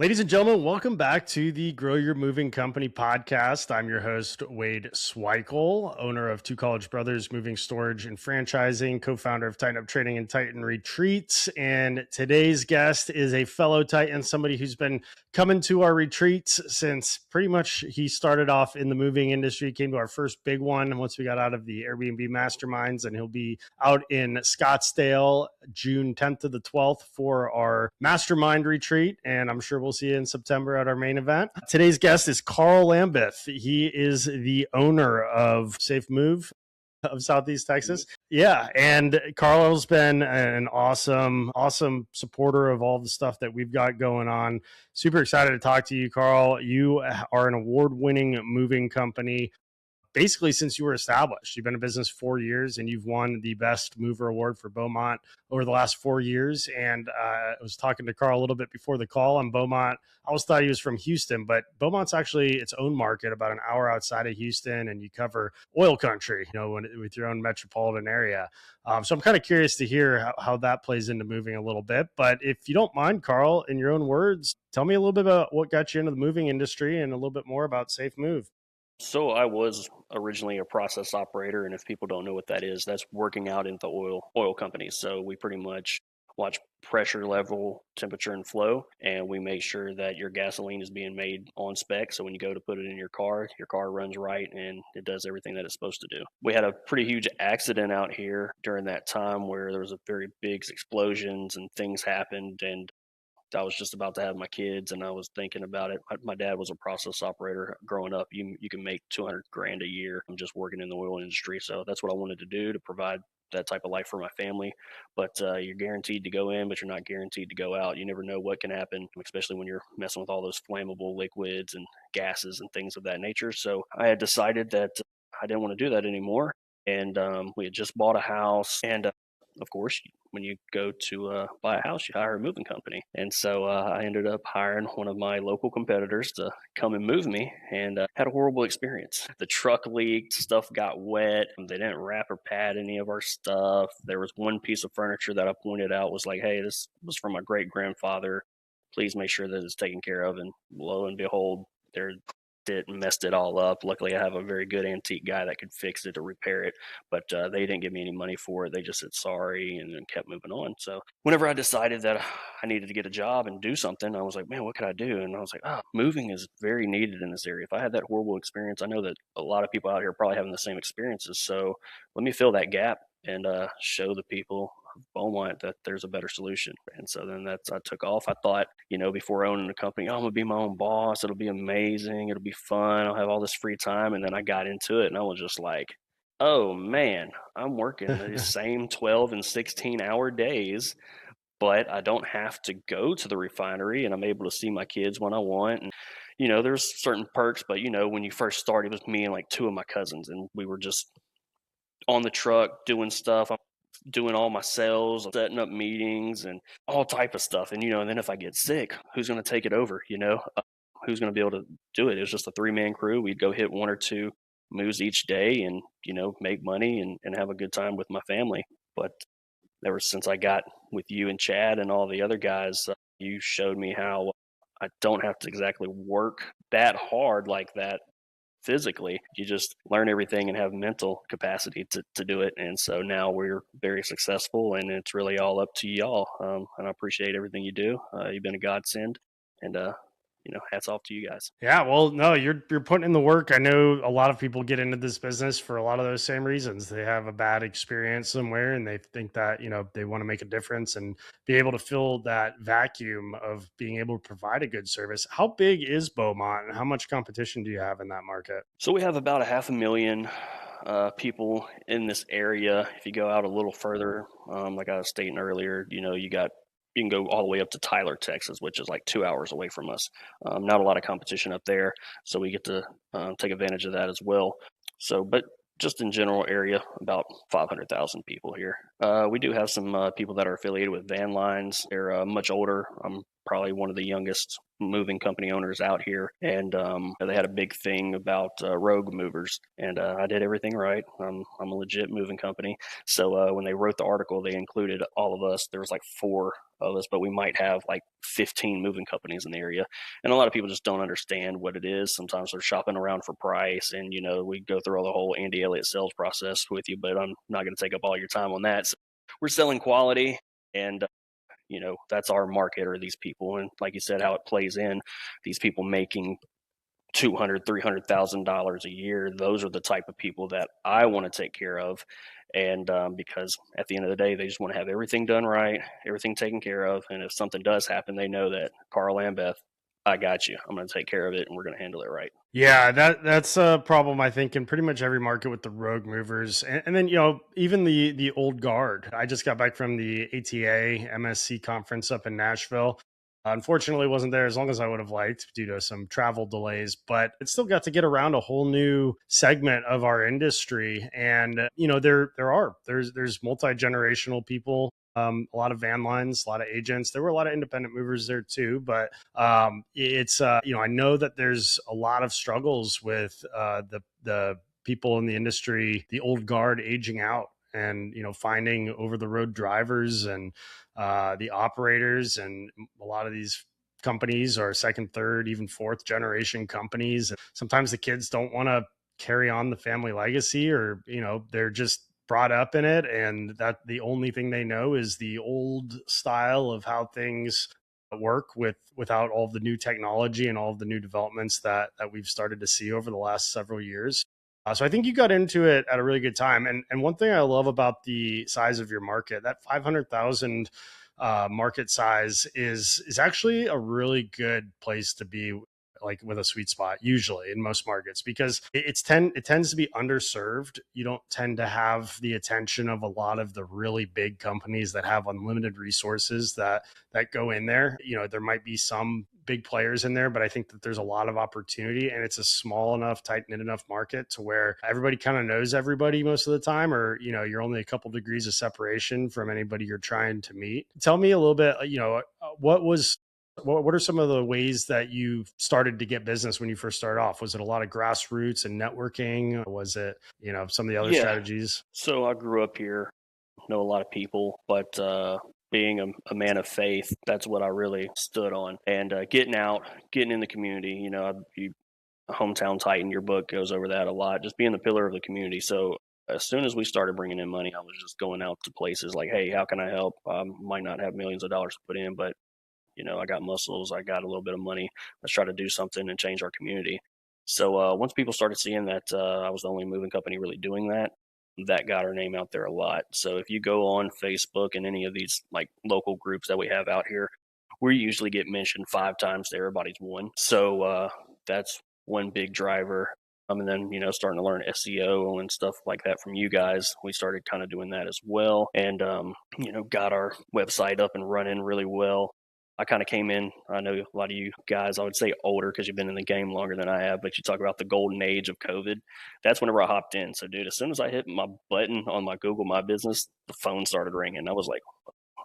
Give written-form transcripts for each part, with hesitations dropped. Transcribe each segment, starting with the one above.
Ladies and gentlemen, welcome back to the Grow Your Moving Company podcast. I'm your host, Wade Swikle, owner of Two College Brothers Moving Storage and Franchising, co-founder of Tighten Up Training and Titan Retreats. And today's guest is a fellow Titan, somebody who's been coming to our retreats since pretty much he started off in the moving industry, came to our first big one once we got out of the Airbnb masterminds, and he'll be out in Scottsdale June 10th to the 12th for our mastermind retreat. And I'm sure we'll see you in September at our main event. Today's guest is Carl Lambeth. He is the owner of Safemove of Southeast Texas. Yeah. And Carl's been an awesome supporter of all the stuff that we've got going on. Super excited to talk to you, Carl. You are an award-winning moving company. Basically, since you were established, you've been in business 4 years and you've won the best mover award for Beaumont over the last 4 years. And I was talking to Carl a little bit before the call on Beaumont. I always thought he was from Houston, but Beaumont's actually its own market, about an hour outside of Houston, and you cover oil country, with your own metropolitan area. So I'm kind of curious to hear how that plays into moving a little bit. But if you don't mind, Carl, in your own words, tell me a little bit about what got you into the moving industry and a little bit more about Safemove. So I was originally a process operator, and if people don't know what that is, that's working out in the oil companies. So we pretty much watch pressure level, temperature, and flow, and we make sure that your gasoline is being made on spec. So when you go to put it in your car runs right and it does everything that it's supposed to do. We had a pretty huge accident out here during that time where there was a very big explosions and things happened, and I was just about to have my kids, and I was thinking about it. My dad was a process operator growing up. You can make 200 grand a year. I'm just working in the oil industry. So that's what I wanted to do, to provide that type of life for my family. But you're guaranteed to go in, but you're not guaranteed to go out. You never know what can happen, especially when you're messing with all those flammable liquids and gases and things of that nature. So I had decided that I didn't want to do that anymore. And we had just bought a house, and of course, when you go to buy a house, you hire a moving company. And so I ended up hiring one of my local competitors to come and move me, and had a horrible experience. The truck leaked, stuff got wet. They didn't wrap or pad any of our stuff. There was one piece of furniture that I pointed out was like, hey, this was from my great grandfather. Please make sure that it's taken care of. And lo and behold, there it and messed it all up. Luckily, I have a very good antique guy that could fix it or repair it, but they didn't give me any money for it. They just said sorry and then kept moving on. So whenever I decided that I needed to get a job and do something, I was like, man, what could I do? And I was like, moving is very needed in this area. If I had that horrible experience, I know that a lot of people out here are probably having the same experiences. So let me fill that gap and show the people Beaumont that there's a better solution. And so then I took off. I thought, before owning the company, I'm gonna be my own boss. It'll be amazing. It'll be fun. I'll have all this free time. And then I got into it and I was just like, oh man, I'm working the same 12 and 16-hour days, but I don't have to go to the refinery, and I'm able to see my kids when I want. And there's certain perks, but when you first started, it was me and like two of my cousins, and we were just on the truck doing stuff. I'm doing all my sales, setting up meetings and all type of stuff. And, and then if I get sick, who's going to take it over? Who's going to be able to do it? It was just a 3-man crew. We'd go hit 1 or 2 moves each day and, make money and have a good time with my family. But ever since I got with you and Chad and all the other guys, you showed me how I don't have to exactly work that hard like that physically. You just learn everything and have mental capacity to do it. And so now we're very successful, and it's really all up to y'all. And I appreciate everything you do. You've been a godsend, and hats off to you guys. Yeah, well, no, you're putting in the work. I know a lot of people get into this business for a lot of those same reasons. They have a bad experience somewhere and they think that, they want to make a difference and be able to fill that vacuum of being able to provide a good service. How big is Beaumont and how much competition do you have in that market? So we have about 500,000 people in this area. If you go out a little further, like I was stating earlier, you can go all the way up to Tyler, Texas, which is like 2 hours away from us. Not a lot of competition up there, so we get to take advantage of that as well. So, but just in general area, about 500,000 people here. We do have some people that are affiliated with van lines. They're much older. I'm probably one of the youngest moving company owners out here, and they had a big thing about rogue movers, and I did everything right. I'm a legit moving company, so when they wrote the article, they included all of us. There was like 4 of us, but we might have like 15 moving companies in the area, and a lot of people just don't understand what it is. Sometimes they're shopping around for price, and we go through all the whole Andy Elliott sales process with you, but I'm not going to take up all your time on that. So we're selling quality, and that's our market, are these people. And like you said, how it plays in, these people making $200,000-$300,000 a year, those are the type of people that I want to take care of. And because at the end of the day, they just want to have everything done right, everything taken care of, and if something does happen, they know that Carl Lambeth, I got you, I'm going to take care of it, and we're going to handle it right. Yeah, that's a problem I think in pretty much every market with the rogue movers, and then even the old guard. I just got back from the ATA MSC conference up in Nashville. Unfortunately, wasn't there as long as I would have liked due to some travel delays, but it still got to get around a whole new segment of our industry. And there's multi-generational people, a lot of van lines, a lot of agents. There were a lot of independent movers there too, but it's I know that there's a lot of struggles with the people in the industry, the old guard aging out, and finding over the road drivers and the operators, and a lot of these companies are second, third, even fourth generation companies. And sometimes the kids don't want to carry on the family legacy, or they're just brought up in it, and that the only thing they know is the old style of how things work without all the new technology and all of the new developments that we've started to see over the last several years. So I think you got into it at a really good time. And one thing I love about the size of your market, that 500,000 market size is actually a really good place to be, like with a sweet spot usually in most markets, because it tends to be underserved. You don't tend to have the attention of a lot of the really big companies that have unlimited resources that go in there. There might be some big players in there, but I think that there's a lot of opportunity, and it's a small enough, tight knit enough market to where everybody kind of knows everybody most of the time, or you're only a couple degrees of separation from anybody you're trying to meet. Tell me a little bit, what are some of the ways that you started to get business when you first started off? Was it a lot of grassroots and networking? Or was it, some of the other Yeah. strategies? So I grew up here, know a lot of people, but being a man of faith, that's what I really stood on. And getting out, getting in the community, hometown titan, your book goes over that a lot, just being the pillar of the community. So as soon as we started bringing in money, I was just going out to places like, hey, how can I help? Might not have millions of dollars to put in, but I got muscles, I got a little bit of money. Let's try to do something and change our community. So once people started seeing that I was the only moving company really doing that, that got our name out there a lot. So if you go on Facebook and any of these like local groups that we have out here, we usually get mentioned 5 times to everybody's one. So that's one big driver. And then, starting to learn SEO and stuff like that from you guys, we started kind of doing that as well. And, got our website up and running really well. I kind of came in, I know a lot of you guys, I would say older because you've been in the game longer than I have, but you talk about the golden age of COVID. That's whenever I hopped in. So, dude, as soon as I hit my button on my Google My Business, the phone started ringing. I was like,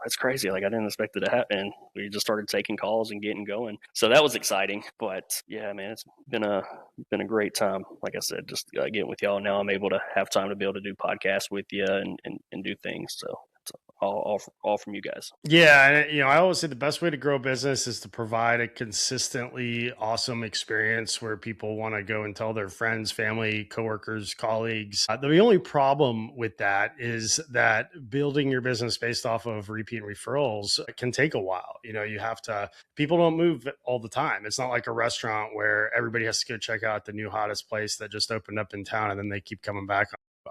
that's crazy. Like, I didn't expect it to happen. We just started taking calls and getting going. So that was exciting. But yeah, man, it's been a great time. Like I said, just getting with y'all. Now I'm able to have time to be able to do podcasts with you and do things. So it's all from you guys. Yeah, and I always say the best way to grow a business is to provide a consistently awesome experience where people want to go and tell their friends, family, coworkers, colleagues. The only problem with that is that building your business based off of repeat referrals can take a while. You have to. People don't move all the time. It's not like a restaurant where everybody has to go check out the new hottest place that just opened up in town, and then they keep coming back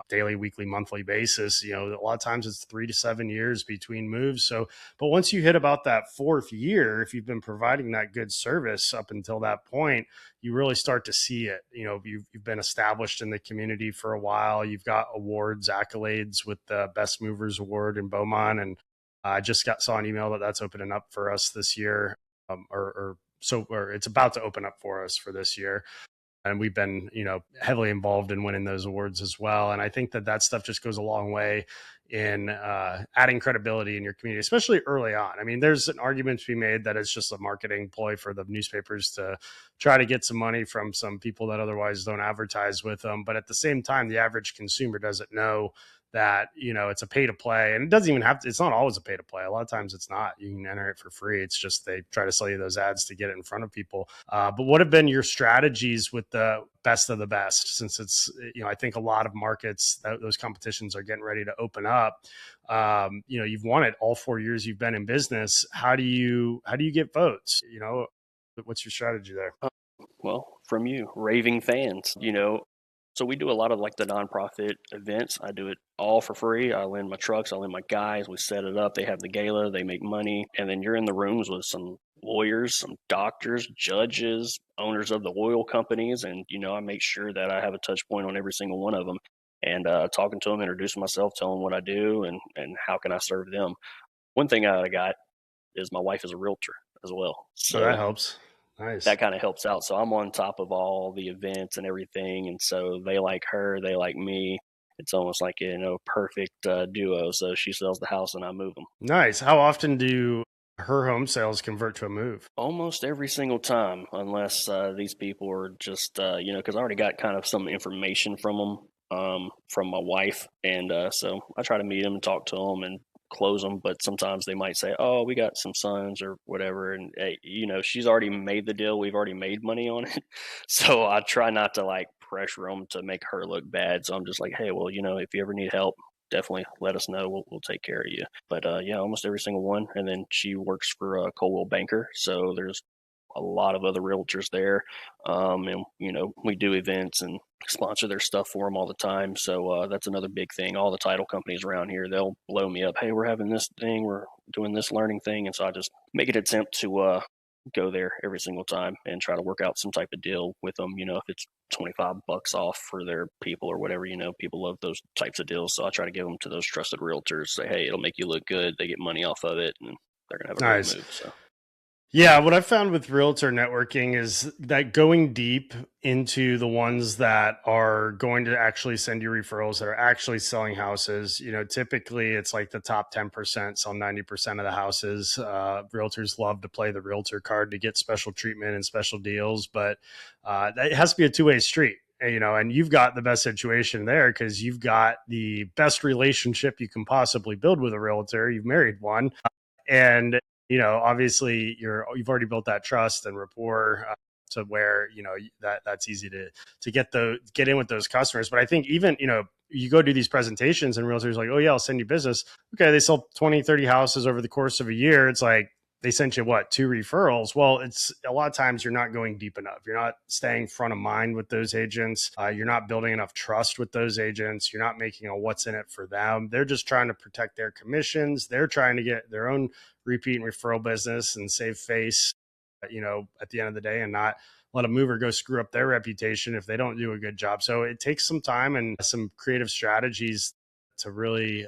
daily, weekly, monthly basis. A lot of times it's 3 to 7 years between moves. So, but once you hit about that fourth year, if you've been providing that good service up until that point, you really start to see it. You've been established in the community for a while. You've got awards, accolades with the Best Movers Award in Beaumont, and I just saw an email that's opening up for us this year, or it's about to open up for us for this year. And we've been heavily involved in winning those awards as well. And I think that stuff just goes a long way in adding credibility in your community, especially early on. I mean, there's an argument to be made that it's just a marketing ploy for the newspapers to try to get some money from some people that otherwise don't advertise with them. But at the same time, the average consumer doesn't know that, it's a pay to play, and it doesn't even have to, it's not always a pay to play. A lot of times it's not. You can enter it for free. It's just they try to sell you those ads to get it in front of people. But what have been your strategies with the best of the best, since it's, I think a lot of markets, those competitions are getting ready to open up. You've won it all 4 years you've been in business. How do you get votes? What's your strategy there? Well, from you, raving fans, So we do a lot of like the nonprofit events. I do it all for free. I lend my trucks, I lend my guys. We set it up. They have the gala, they make money. And then you're in the rooms with some lawyers, some doctors, judges, owners of the oil companies. And, I make sure that I have a touch point on every single one of them. And talking to them, introducing myself, telling them what I do and how can I serve them. One thing I got is my wife is a realtor as well. So that helps. Nice. That kind of helps out. So I'm on top of all the events and everything. And so they like her, they like me. It's almost like, perfect duo. So she sells the house and I move them. Nice. How often do her home sales convert to a move? Almost every single time, unless these people are just, because I already got kind of some information from them, from my wife. And so I try to meet them and talk to them and close them, but sometimes they might say, oh, we got some sons or whatever, and hey, she's already made the deal, we've already made money on it. So I try not to like pressure them to make her look bad. So I'm just like, hey, well, if you ever need help, definitely let us know, we'll take care of you. But almost every single one. And then she works for Coldwell Banker, so there's a lot of other realtors there, and we do events and sponsor their stuff for them all the time. So that's another big thing. All the title companies around here, they'll blow me up. Hey, we're having this thing, we're doing this learning thing. And so I just make an attempt to go there every single time and try to work out some type of deal with them. If it's $25 off for their people or whatever, people love those types of deals. So I try to give them to those trusted realtors, say, hey, it'll make you look good. They get money off of it and they're going to have a great move. So. Yeah, what I've found with realtor networking is that going deep into the ones that are going to actually send you referrals, that are actually selling houses, typically it's like the top 10% sell 90% of the houses. Realtors love to play the realtor card to get special treatment and special deals, but it has to be a two-way street. And you've got the best situation there because you've got the best relationship you can possibly build with a realtor. You've married one, and obviously you've already built that trust and rapport to where, that's easy to get in with those customers. But I think even, you go do these presentations and realtors are like, oh yeah, I'll send you business. Okay. They sell 20, 30 houses over the course of a year. It's like, they sent you 2 referrals. Well, it's a lot of times you're not going deep enough. You're not staying front of mind with those agents. You're not building enough trust with those agents. You're not making a what's in it for them. They're just trying to protect their commissions. They're trying to get their own repeat and referral business and save face, at the end of the day, and not let a mover go screw up their reputation if they don't do a good job. So it takes some time and some creative strategies to really,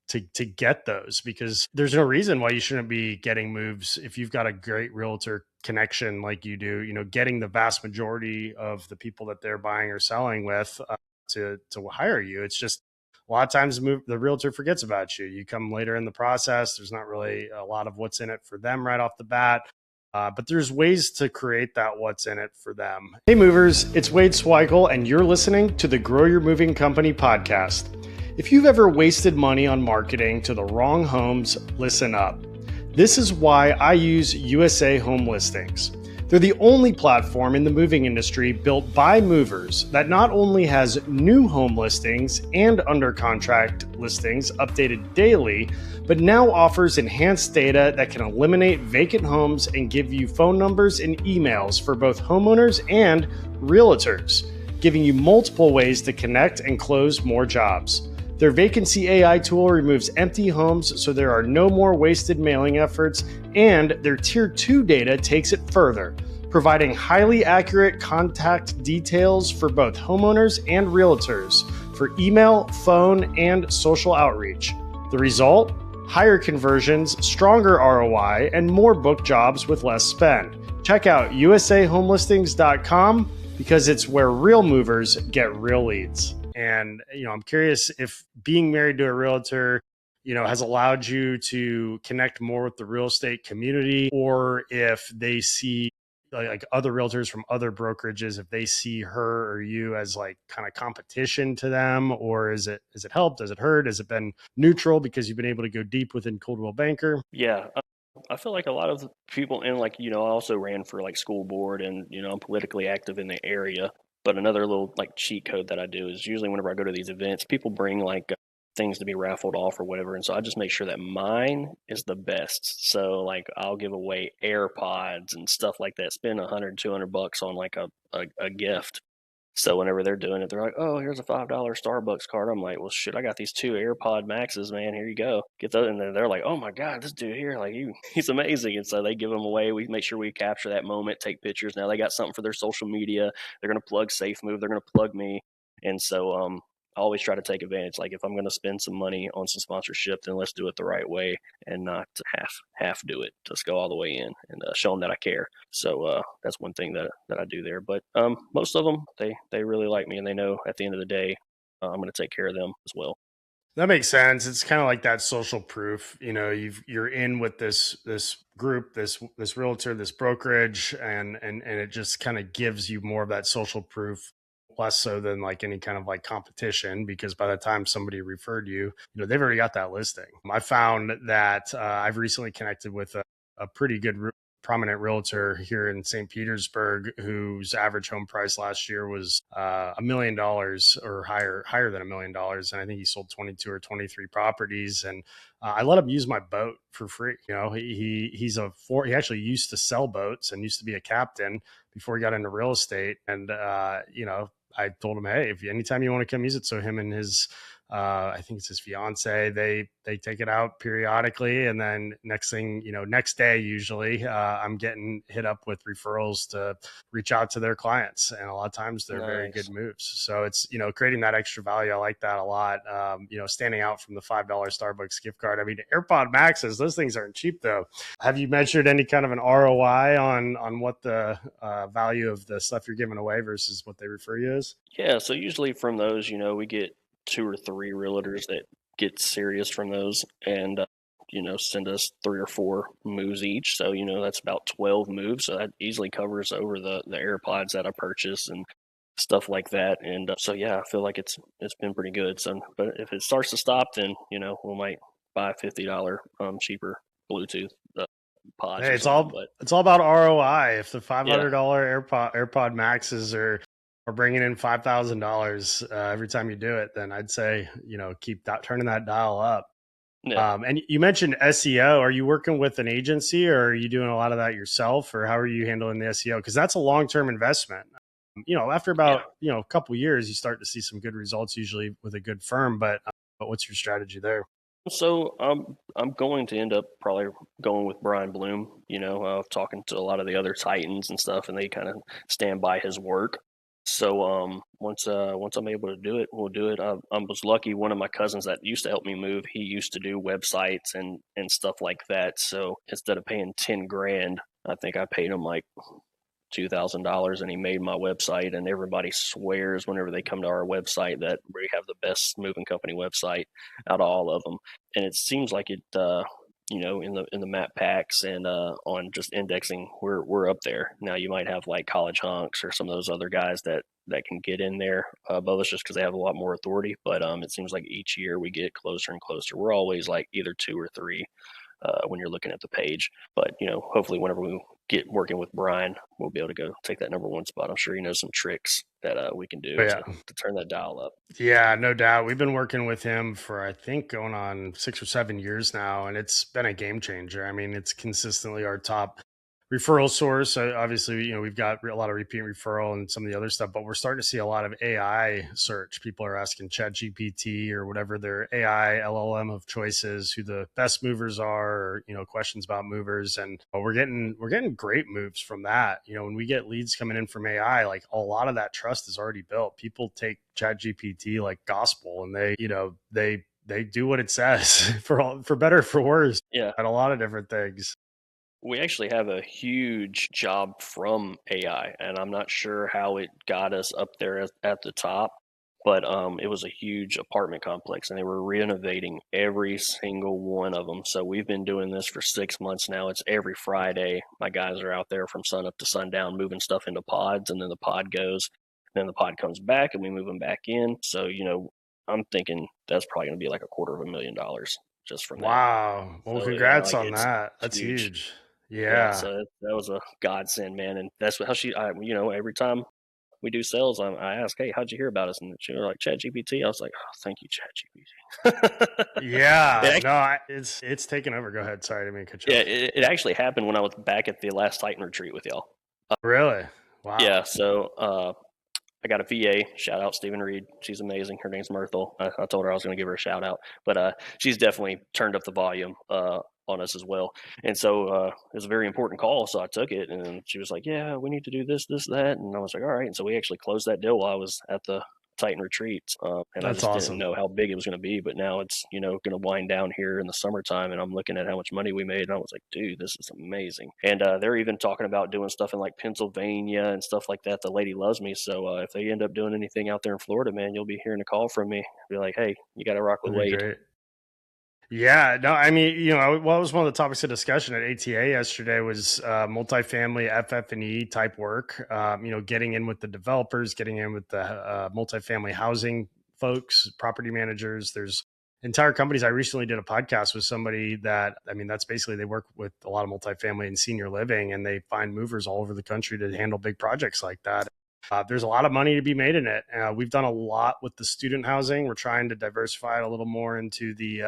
to get those, because there's no reason why you shouldn't be getting moves if you've got a great realtor connection like you do, getting the vast majority of the people that they're buying or selling with to hire you. It's just a lot of times the realtor forgets about you. You come later in the process. There's not really a lot of what's in it for them right off the bat. But there's ways to create that what's in it for them. Hey movers, it's Wade Swikle, and you're listening to the Grow Your Moving Company podcast. If you've ever wasted money on marketing to the wrong homes, listen up. This is why I use USA Home Listings. They're the only platform in the moving industry built by movers that not only has new home listings and under contract listings updated daily, but now offers enhanced data that can eliminate vacant homes and give you phone numbers and emails for both homeowners and realtors, giving you multiple ways to connect and close more jobs. Their vacancy AI tool removes empty homes so there are no more wasted mailing efforts, and their Tier 2 data takes it further, providing highly accurate contact details for both homeowners and realtors for email, phone, and social outreach. The result? Higher conversions, stronger ROI, and more book jobs with less spend. Check out usahomelistings.com because it's where real movers get real leads. And, I'm curious if being married to a realtor, has allowed you to connect more with the real estate community, or if they see like other realtors from other brokerages, if they see her or you as like kind of competition to them, or is it helped? Has it hurt? Has it been neutral because you've been able to go deep within Coldwell Banker? Yeah, I feel like a lot of the people, and like, I also ran for like school board, and I'm politically active in the area. But another little like cheat code that I do is usually whenever I go to these events, people bring like things to be raffled off or whatever, and so I just make sure that mine is the best. So like I'll give away AirPods and stuff like that. Spend 100, $200 on like a gift. So whenever they're doing it, they're like, "Oh, here's a $5 Starbucks card." I'm like, "Well, shit, I got these two AirPod Maxes, man. Here you go. Get those." And then they're like, "Oh my God, this dude here, like, he's amazing." And so they give them away. We make sure we capture that moment, take pictures. Now they got something for their social media. They're gonna plug Safemove. They're gonna plug me. And so I always try to take advantage. Like if I'm gonna spend some money on some sponsorship, then let's do it the right way and not half do it. Just go all the way in and show them that I care. So that's one thing that I do there. But most of them, they really like me, and they know at the end of the day, I'm going to take care of them as well. That makes sense. It's kind of like that social proof. You're in with this group, this realtor, this brokerage, and it just kind of gives you more of that social proof, less so than like any kind of like competition. Because by the time somebody referred you, they've already got that listing. I found that I've recently connected with a pretty good prominent realtor here in St. Petersburg, whose average home price last year was $1 million or higher than $1 million. And I think he sold 22 or 23 properties. And I let him use my boat for free. He actually used to sell boats and used to be a captain before he got into real estate. And, I told him, hey, if anytime you want to come use it. So him and his I think it's his fiance. They take it out periodically, and then next day usually, I'm getting hit up with referrals to reach out to their clients, and a lot of times they're very good Nice. moves. So it's creating that extra value. I like that a lot. Standing out from the $5 Starbucks gift card. I mean, AirPod Maxes, those things aren't cheap though. Have you measured any kind of an ROI on what the value of the stuff you're giving away versus what they refer you as? Yeah. So usually from those, we get two or three realtors that get serious from those, and send us three or four moves each. So that's about 12 moves. So that easily covers over the AirPods that I purchased and stuff like that. And so yeah, I feel like it's been pretty good. So, but if it starts to stop, then we might buy $50 cheaper Bluetooth pods Hey, or it's something. all But it's all about ROI. If the five yeah, hundred dollar AirPod Maxes are bringing in $5,000 every time you do it, then I'd say keep turning that dial up. yeah. And you mentioned SEO. Are you working with an agency, or are you doing a lot of that yourself, or how are you handling the SEO? Because that's a long term investment. After Yeah. about a couple years, you start to see some good results, usually with a good firm. But what's your strategy there? So I'm going to end up probably going with Brian Bloom. Talking to a lot of the other Titans and stuff, and they kind of stand by his work. So once I'm able to do it, we'll do it. I was lucky. One of my cousins that used to help me move, he used to do websites and stuff like that. So instead of paying 10 grand, I think I paid him like $2,000, and he made my website. And everybody swears whenever they come to our website that we have the best moving company website out of all of them. And it seems like it, in the map packs and on just indexing, we're up there. Now you might have like College Hunks or some of those other guys that can get in there above us just because they have a lot more authority. But it seems like each year we get closer and closer. We're always like either two or three when you're looking at the page. But hopefully, whenever we get working with Brian, we'll be able to go take that number one spot. I'm sure he knows some tricks that we can do Oh, to yeah. to turn that dial up. Yeah, no doubt. We've been working with him for, I think, going on 6 or 7 years now, and it's been a game changer. I mean, it's consistently our top referral source. Obviously, we've got a lot of repeat referral and some of the other stuff, but we're starting to see a lot of AI search. People are asking Chat GPT or whatever their AI LLM of choices, who the best movers are, or questions about movers, and we're getting great moves from that. When we get leads coming in from AI, like a lot of that trust is already built. People take Chat GPT like gospel, and they do what it says for better or for worse Yeah, at a lot of different things. we actually have a huge job from AI, and I'm not sure how it got us up there at the top. but it was a huge apartment complex, and they were renovating every single one of them. So we've been doing this for 6 months now. It's every Friday. My guys are out there from sun up to sundown moving stuff into pods, and then the pod goes, then the pod comes back, and we move them back in. So I'm thinking that's probably going to be like $250,000 just from that. Wow. Well, So yeah, congrats like on it's that. That's huge. huge. Yeah, Yeah. so that was a godsend, man, and that's how every time we do sales, I ask, "Hey, how'd you hear about us?" And she was like, "ChatGPT." I was like, "Oh, thank you, ChatGPT." Yeah. It No, it's taken over. Go ahead. Sorry, I didn't mean to cut you Yeah, off. it actually happened when I was back at the last Titan retreat with y'all. Really? Wow. Yeah, so I got a VA. Shout out Stephen Reed. She's amazing. Her name's Myrtle. I told her I was going to give her a shout out, but she's definitely turned up the volume on us as well. And so it was a very important call. So I took it, and she was like, "Yeah, we need to do this, this, that." And I was like, "All right." And so we actually closed that deal while I was at the Titan retreats, and I That's just didn't awesome. know how big it was going to be. But now it's going to wind down here in the summertime, and I'm looking at how much money we made, and I was like, "Dude, this is amazing." And they're even talking about doing stuff in like Pennsylvania and stuff like that. The lady loves me, so if they end up doing anything out there in Florida, man, you'll be hearing a call from me. Be like, "Hey, you got to rock with That'd be Wade." great. Yeah, no, I mean, what was one of the topics of discussion at ATA yesterday was multifamily FF&E type work. Getting in with the developers, getting in with the multifamily housing folks, property managers. There's entire companies. I recently did a podcast with somebody that, I mean, that's basically they work with a lot of multifamily and senior living, and they find movers all over the country to handle big projects like that. There's a lot of money to be made in it. We've done a lot with the student housing. We're trying to diversify it a little more into the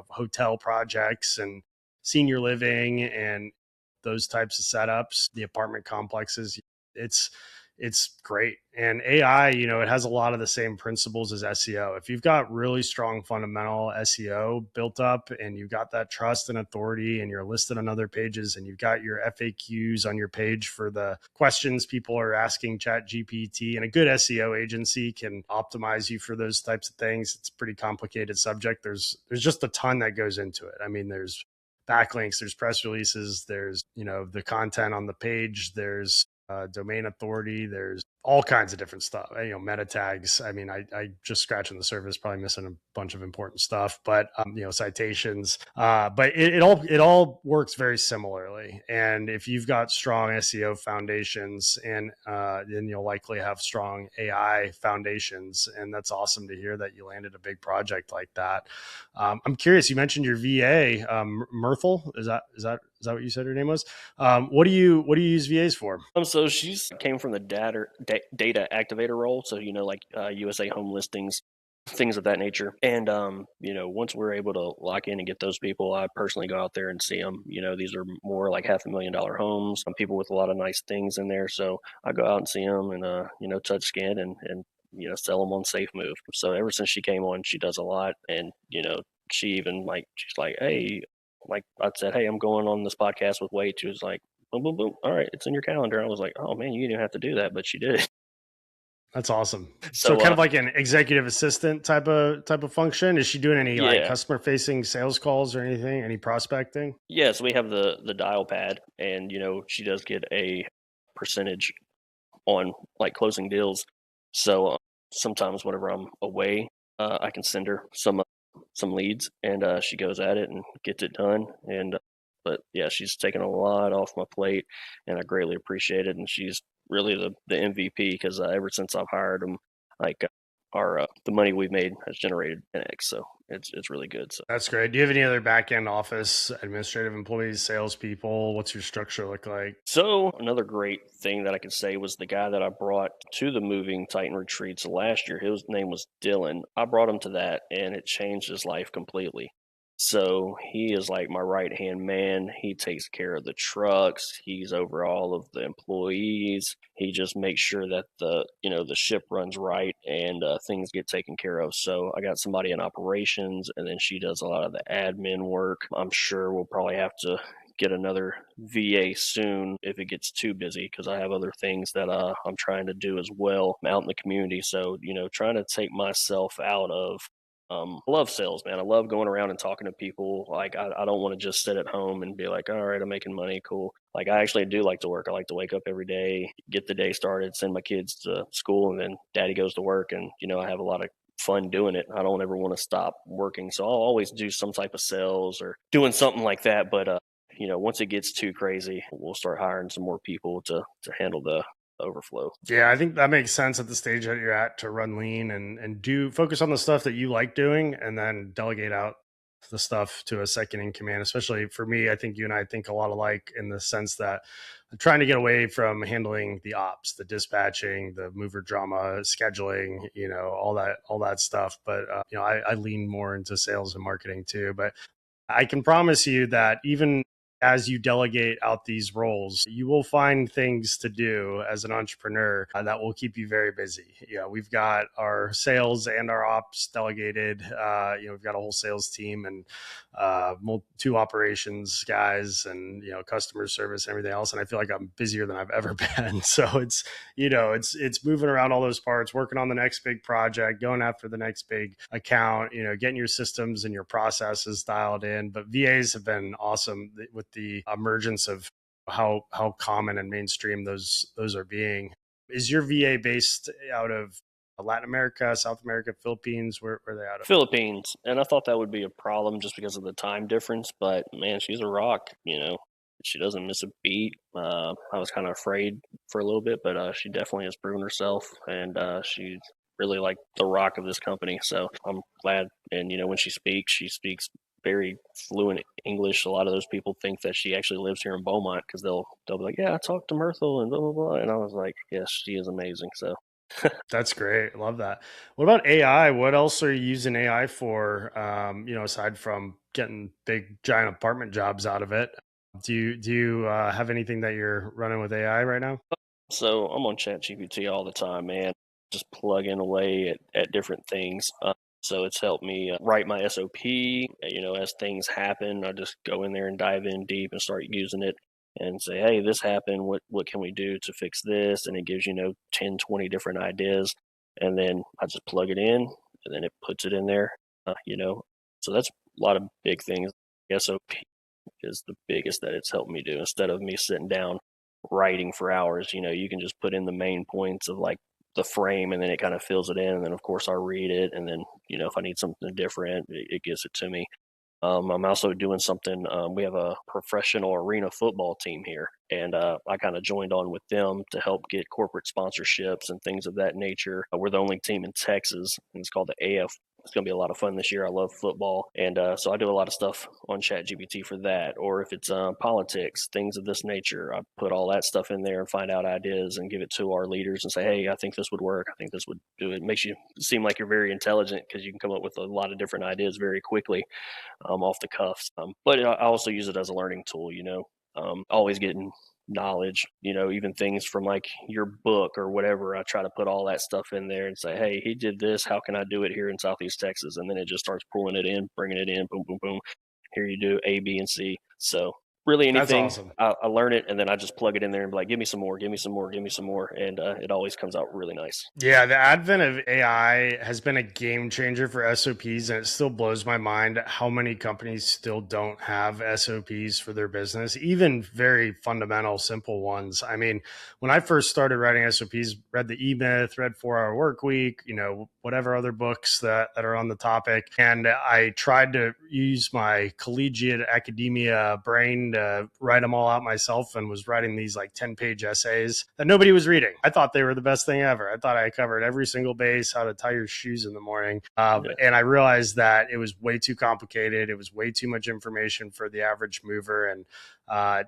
hotel projects and senior living and those types of setups. The apartment complexes. It's it's great. And AI, it has a lot of the same principles as SEO. If you've got really strong fundamental SEO built up and you've got that trust and authority and you're listed on other pages and you've got your FAQs on your page for the questions people are asking Chat GPT, and a good SEO agency can optimize you for those types of things. It's a pretty complicated subject. There's just a ton that goes into it. I mean, there's backlinks, there's press releases, there's, the content on the page, there's domain authority. There's all kinds of different stuff. Meta tags. I mean, I just scratching the surface, probably missing a bunch of important stuff, but citations. But it all works very similarly. And if you've got strong SEO foundations, and then you'll likely have strong AI foundations. And that's awesome to hear that you landed a big project like that. I'm curious. You mentioned your VA, Myrtle. Is that what you said her name was? What do you use VAs for? So she's came from the data activator role, so like USA home listings, things of that nature. And once we're able to lock in and get those people, I personally go out there and see them. These are more like $500,000 homes, people with a lot of nice things in there. So I go out and see them and touch scan and sell them on Safemove. So ever since she came on, she does a lot, and she even she's like, "Hey," like I said, "Hey, I'm going on this podcast with Wade." She was like, "Boom, boom, boom. All right, it's in your calendar." I was like, "Oh man, you didn't have to do that," but she did. That's awesome. So So kind of like an executive assistant type of function. Is she doing any like yeah, customer facing sales calls or anything? Any prospecting? yeah. So we have the dial pad, and she does get a percentage on like closing deals. So sometimes whenever I'm away, I can send her some leads, and she goes at it and gets it done. And but yeah, she's taken a lot off my plate, and I greatly appreciate it. And she's really the MVP because ever since I've hired him, like our the money we've made has generated an X, so it's really good. So That's great. Do you have any other back end office administrative employees, salespeople? What's your structure look like? another great thing that I could say was the guy that I brought to the moving Titan retreats last year. His name was Dylan. I brought him to that, and it changed his life completely. So he is like my right hand man. He takes care of the trucks. He's over all of the employees. He just makes sure that the ship runs right and things get taken care of. So I got somebody in operations, and then she does a lot of the admin work. I'm sure we'll probably have to get another VA soon if it gets too busy because I have other things that I'm trying to do as well out in the community. So trying to take myself out of I love sales, man. I love going around and talking to people. Like, I don't want to just sit at home and be like, all right, I'm making money. Cool. Like, I actually do like to work. I like to wake up every day, get the day started, send my kids to school, and then daddy goes to work. And, I have a lot of fun doing it. I don't ever want to stop working. So I'll always do some type of sales or doing something like that. But, once it gets too crazy, we'll start hiring some more people to handle the overflow. Yeah, I think that makes sense at the stage that you're at to run lean and do focus on the stuff that you like doing and then delegate out the stuff to a second in command. Especially for me, I think you and I think a lot alike in the sense that I'm trying to get away from handling the ops, the dispatching, the mover drama, scheduling, all that stuff. But I lean more into sales and marketing too. But I can promise you that even as you delegate out these roles, you will find things to do as an entrepreneur that will keep you very busy. We've got our sales and our ops delegated. We've got a whole sales team and two operations guys and customer service and everything else. And I feel like I'm busier than I've ever been. So it's moving around all those parts, working on the next big project, going after the next big account. Getting your systems and your processes dialed in. But VAs have been awesome with the emergence of how common and mainstream those are being. Is your VA based out of Latin America, South America, Philippines? Where are they out of? Philippines, and I thought that would be a problem just because of the time difference. But man, she's a rock. She doesn't miss a beat. I was kind of afraid for a little bit, but she definitely has proven herself, and she's really like the rock of this company. So I'm glad. And when she speaks very fluent English. A lot of those people think that she actually lives here in Beaumont because they'll be like, "Yeah, I talked to Myrtle and blah blah blah," and I was like, "Yes, she is amazing." So. That's great. Love that. What about AI? What else are you using AI for? Aside from getting big giant apartment jobs out of it, do you have anything that you're running with AI right now? So I'm on ChatGPT all the time, man. Just plugging away at different things. So it's helped me write my SOP. As things happen, I just go in there and dive in deep and start using it and say, hey, this happened. What can we do to fix this? And it gives 10, 20 different ideas. And then I just plug it in and then it puts it in there. Uh, you know, so that's a lot of big things. SOP is the biggest that it's helped me do instead of me sitting down writing for hours. You can just put in the main points of like the frame and then it kind of fills it in. And then, of course, I'll read it. And then, if I need something different, it gives it to me. I'm also doing something. We have a professional arena football team here, and I kind of joined on with them to help get corporate sponsorships and things of that nature. We're the only team in Texas, and it's called the AF. It's going to be a lot of fun this year. I love football, and so I do a lot of stuff on ChatGPT for that. Or if it's politics, things of this nature, I put all that stuff in there and find out ideas and give it to our leaders and say, "Hey, I think this would work. I think this would do it." It makes you seem like you're very intelligent because you can come up with a lot of different ideas very quickly off the cuffs. But I also use it as a learning tool, always getting knowledge, even things from like your book or whatever. I try to put all that stuff in there and say, hey, he did this. How can I do it here in Southeast Texas? And then it just starts pulling it in, bringing it in, boom, boom, boom. Here you do A, B, and C. So really That's anything, awesome. I learn it and then I just plug it in there and be like, give me some more, give me some more, give me some more. And it always comes out really nice. Yeah, the advent of AI has been a game changer for SOPs, and it still blows my mind how many companies still don't have SOPs for their business, even very fundamental, simple ones. I mean, when I first started writing SOPs, read the E-Myth, read 4 Hour Work Week, whatever other books that are on the topic. And I tried to use my collegiate academia brain to write them all out myself and was writing these like 10-page essays that nobody was reading. I thought they were the best thing ever. I thought I covered every single base, how to tie your shoes in the morning. And I realized that it was way too complicated. It was way too much information for the average mover. And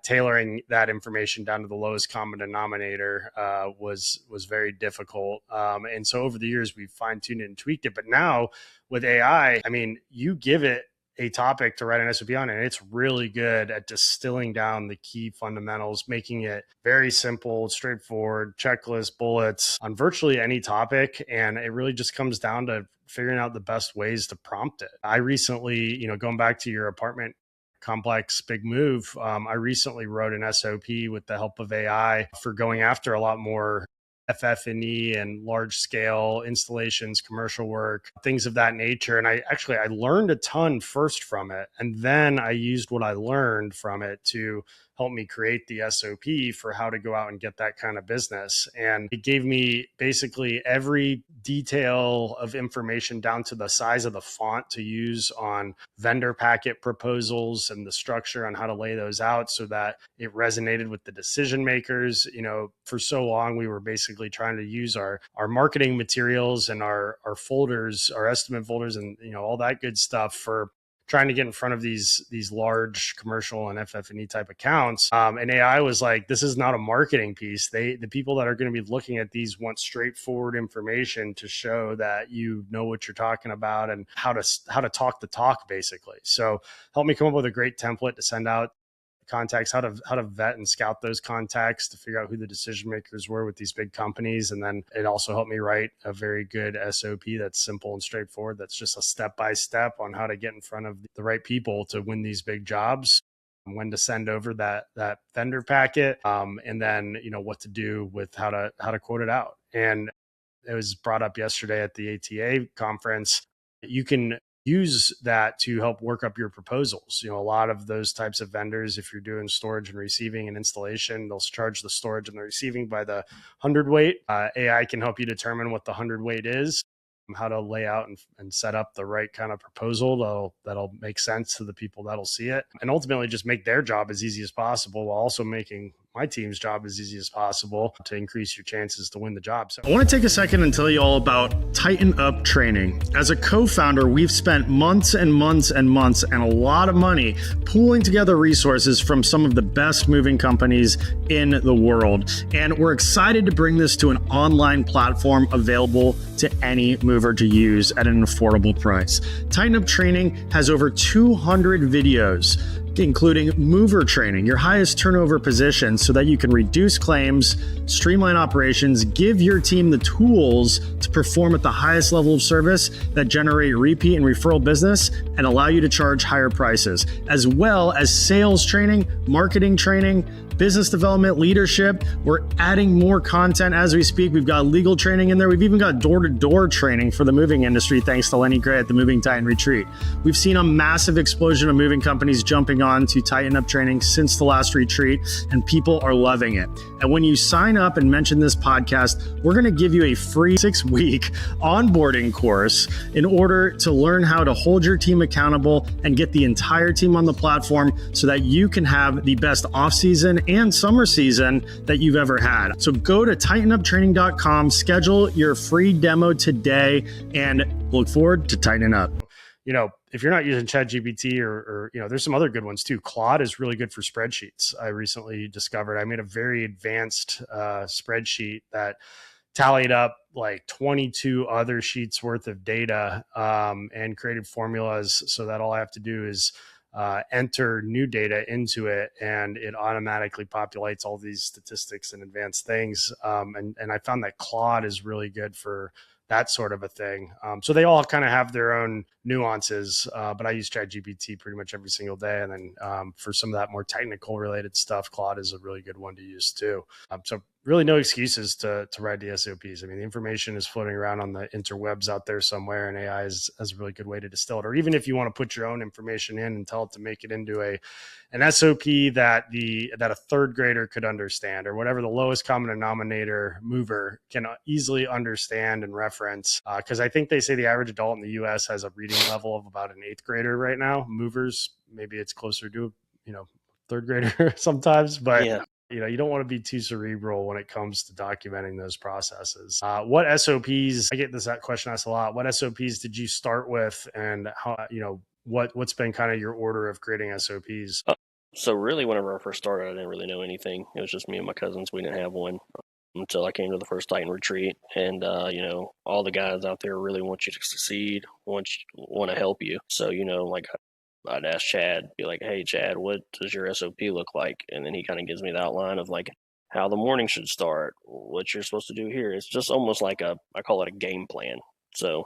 tailoring that information down to the lowest common denominator was very difficult. And so over the years, we've fine-tuned it and tweaked it. But now with AI, I mean, you give it a topic to write an SOP on, and it's really good at distilling down the key fundamentals, making it very simple, straightforward, checklist, bullets on virtually any topic. And it really just comes down to figuring out the best ways to prompt it. I recently, going back to your apartment complex big move, I recently wrote an SOP with the help of AI for going after a lot more FF&E and large scale installations, commercial work, things of that nature. And I learned a ton first from it. And then I used what I learned from it to help me create the SOP for how to go out and get that kind of business. And it gave me basically every detail of information down to the size of the font to use on vendor packet proposals and the structure on how to lay those out so that it resonated with the decision makers. For so long, we were basically trying to use our marketing materials and our folders, our estimate folders, and all that good stuff for trying to get in front of these large commercial and FF&E type accounts. And AI was like, this is not a marketing piece. The people that are going to be looking at these want straightforward information to show that you know what you're talking about and how to talk the talk, basically. So help me come up with a great template to send out contacts, how to vet and scout those contacts to figure out who the decision makers were with these big companies. And then it also helped me write a very good SOP that's simple and straightforward. That's just a step-by-step on how to get in front of the right people to win these big jobs, when to send over that vendor packet, and then what to do with how to quote it out. And it was brought up yesterday at the ATA conference. You can use that to help work up your proposals. A lot of those types of vendors, if you're doing storage and receiving and installation, they'll charge the storage and the receiving by the hundredweight. AI can help you determine what the hundredweight is, how to lay out and set up the right kind of proposal that'll make sense to the people that'll see it, and ultimately just make their job as easy as possible while also making my team's job as easy as possible to increase your chances to win the job. So I want to take a second and tell you all about Tighten Up Training. As a co-founder, we've spent months and months and months and a lot of money pooling together resources from some of the best moving companies in the world. And we're excited to bring this to an online platform available to any mover to use at an affordable price. Tighten Up Training has over 200 videos, including mover training, your highest turnover position, so that you can reduce claims, streamline operations, give your team the tools to perform at the highest level of service that generate repeat and referral business and allow you to charge higher prices, as well as sales training, marketing training, business development, leadership. We're adding more content as we speak. We've got legal training in there. We've even got door-to-door training for the moving industry, thanks to Lenny Gray at the Moving Titan Retreat. We've seen a massive explosion of moving companies jumping on to Tighten Up Training since the last retreat, and people are loving it. And when you sign up and mention this podcast, we're going to give you a free 6-week onboarding course in order to learn how to hold your team accountable and get the entire team on the platform so that you can have the best off-season and summer season that you've ever had. So go to tightenuptraining.com, schedule your free demo today, and look forward to tightening up. If you're not using ChatGPT or there's some other good ones too. Claude is really good for spreadsheets. I recently discovered I made a very advanced spreadsheet that tallied up like 22 other sheets worth of data, and created formulas so that all I have to do is enter new data into it, and it automatically populates all these statistics and advanced things. And I found that Claude is really good for that sort of a thing. So they all kind of have their own nuances, but I use ChatGPT pretty much every single day. And then for some of that more technical related stuff, Claude is a really good one to use too. So really no excuses to write the SOPs. I mean, the information is floating around on the interwebs out there somewhere, and AI has a really good way to distill it. Or even if you want to put your own information in and tell it to make it into an SOP that a third grader could understand, or whatever the lowest common denominator mover can easily understand and reference. Because I think they say the average adult in the U.S. has a reading level of about an 8th grader right now. Movers, maybe it's closer to third grader sometimes, but Yeah. You don't want to be too cerebral when it comes to documenting those processes. What SOPs, I get that question asked a lot. What SOPs did you start with, and how, what's been kind of your order of creating SOPs? So really, whenever I first started, I didn't really know anything. It was just me and my cousins. We didn't have one until I came to the first Titan retreat. And, all the guys out there really want you to succeed, want to help you. So, like I'd ask Chad, be like, hey, Chad, what does your SOP look like? And then he kind of gives me the outline of like how the morning should start, what you're supposed to do here. It's just almost like I call it a game plan. So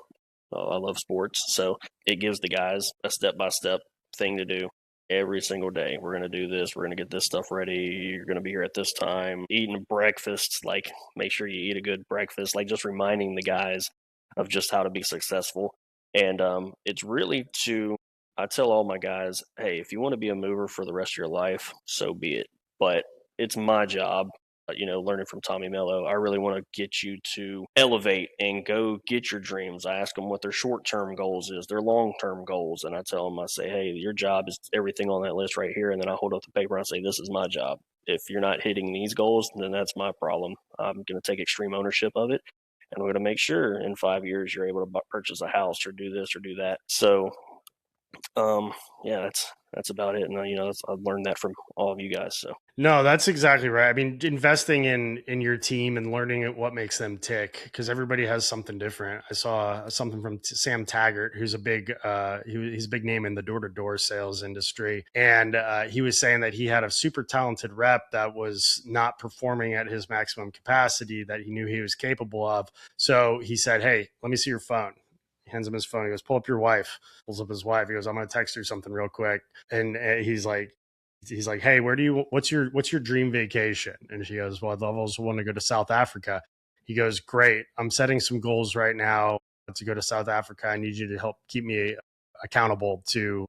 I love sports. So it gives the guys a step-by-step thing to do. every single day. We're going to do this. We're going to get this stuff ready. You're going to be here at this time. Eating breakfast, like make sure you eat a good breakfast, like just reminding the guys of just how to be successful. And it's really I tell all my guys, hey, if you want to be a mover for the rest of your life, so be it. But it's my job, learning from Tommy Mello, I really want to get you to elevate and go get your dreams. I ask them what their short-term goals is, their long-term goals. And I tell them, I say, hey, your job is everything on that list right here. And then I hold up the paper and I say, this is my job. If you're not hitting these goals, then that's my problem. I'm going to take extreme ownership of it. And we're going to make sure in 5 years you're able to purchase a house or do this or do that. So, yeah, that's about it. And I've learned that from all of you guys. So No, that's exactly right. I mean, investing in your team and learning what makes them tick, because everybody has something different. I saw something from Sam Taggart, who's a big he's a big name in the door-to-door sales industry, and he was saying that he had a super talented rep that was not performing at his maximum capacity that he knew he was capable of. So he said, "Hey, let me see your phone." He hands him his phone. He goes, "Pull up your wife." Pulls up his wife. He goes, "I'm going to text her something real quick." And he's like, "Hey, what's your dream vacation?" And she goes, "Well, I've always wanted to go to South Africa." He goes, "Great. I'm setting some goals right now to go to South Africa. I need you to help keep me accountable to